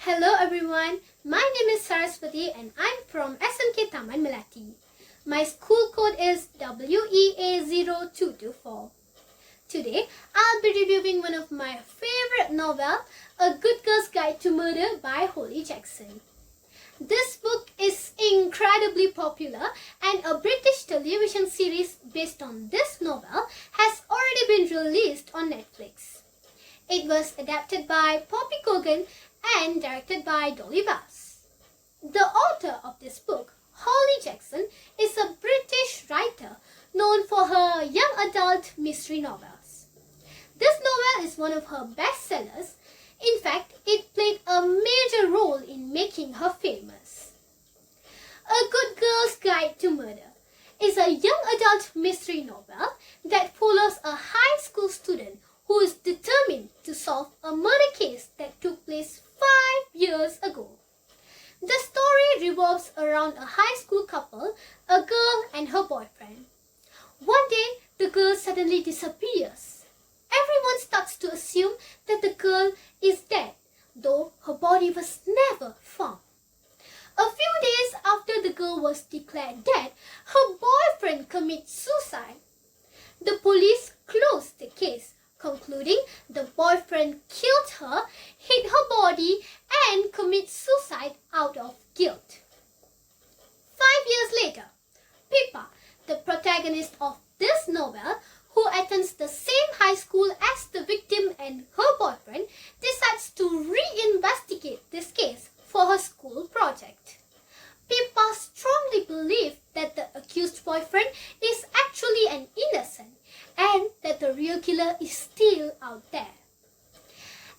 Hello everyone, my name is Saraswathi and I'm from SMK Taman Melati. My school code is WEA0224. Today, I'll be reviewing one of my favorite novels, A Good Girl's Guide to Murder by Holly Jackson. This book is incredibly popular and a British television series based on this novel has already been released on Netflix. It was adapted by Poppy Cogan and directed by Dolly Bass. The author of this book, Holly Jackson, is a British writer known for her young adult mystery novels. This novel is one of her bestsellers. In fact, it played a major role in making her famous. A Good Girl's Guide to Murder is a young adult mystery novel that follows a high school student who is determined to solve a murder case that took place 5 years ago. The story revolves around a high school couple, a girl and her boyfriend. One day, the girl suddenly disappears. Everyone starts to assume that the girl is dead, though her body was never found. A few days after the girl was declared dead, her boyfriend commits suicide. The police closed the case, concluding the boyfriend killed her, hid her body, and commits suicide out of guilt. 5 years later, Pippa, the protagonist of this novel, who attends the same high school as the victim and her boyfriend, decides to reinvestigate this case for her school project. Pippa strongly believes that the accused boyfriend is actually an innocent and that the real killer is still out there.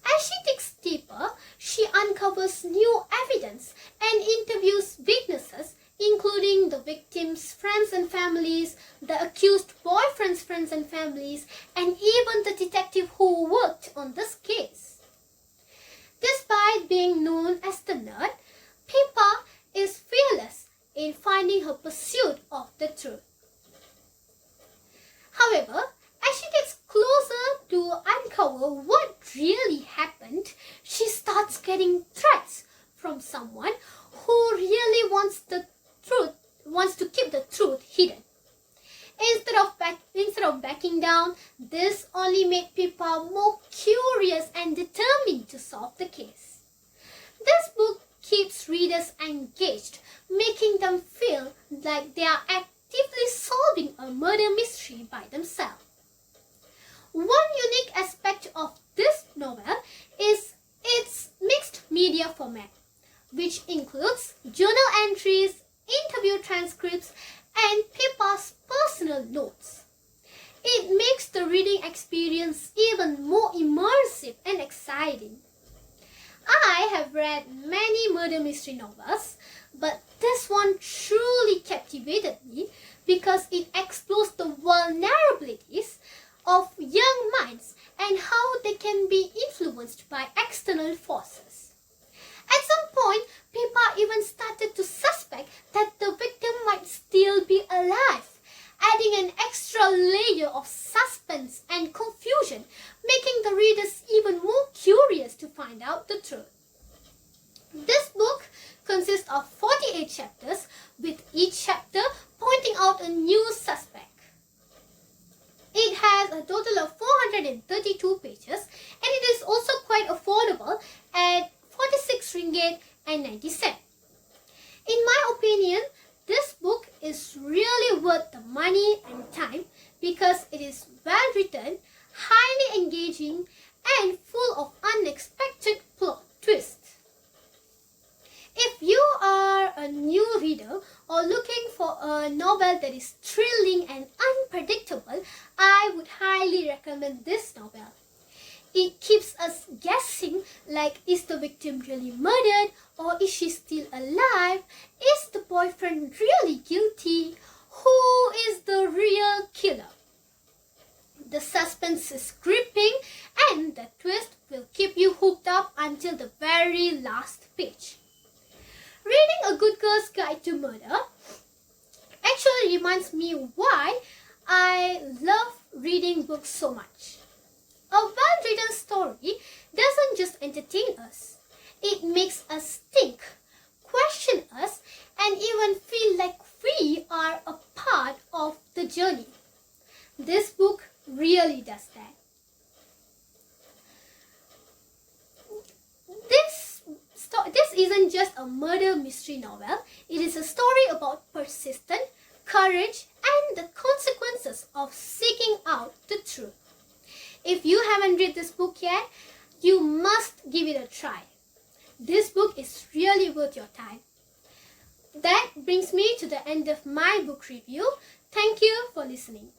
As she digs deeper, she uncovers new evidence and interviews witnesses, including the victim's friends and families, the accused boyfriend's friends and families, and even the detective who worked on this case. Despite being known as the nerd, Pippa is fearless in finding her pursuit of the truth. However, as she gets closer to uncover what really happened, she starts getting threats from someone who really wants to keep the truth hidden. Instead of backing down, this only made Pippa more curious and determined to solve the case. This book keeps readers engaged, making them feel like they are actively solving a murder mystery by themselves. One unique aspect of this novel is its mixed media format, which includes journal entries, interview transcripts, and Pippa's personal notes. It makes the reading experience even more immersive and exciting. I have read many murder mystery novels, but this one truly captivated me because it explores the vulnerabilities of young minds and how they can be influenced by external forces. At some point, Pippa even started to suspect that the victim might still be alive, adding an extra layer of suspense and confusion, making the readers even more curious to find out the truth. This book consists of 48 chapters, with each chapter pointing out a new suspect. It has a total of 432 pages and it is also quite affordable at 46 ringgit and 90 cents. In my opinion, this book is really worth the money and time because it is well written, highly engaging, and full of unexpected plot twists. If you are a new reader or looking for a novel that is thrilling and unpredictable, I would highly recommend this novel. It keeps us guessing, like, is the victim really murdered, or is she still alive? Is the boyfriend really guilty? Who is the real killer? The suspense is gripping and the twist will keep you hooked up until the very last page. Reading A Good Girl's Guide to Murder actually reminds me why I love reading books so much. A well-written story doesn't just entertain us. It makes us think, question us, and even feel like we are a part of the journey. This book really does that. This isn't just a murder mystery novel. It is a story about persistence, courage, and the consequences of seeking out the truth. If you haven't read this book yet, you must give it a try. This book is really worth your time. That brings me to the end of my book review. Thank you for listening.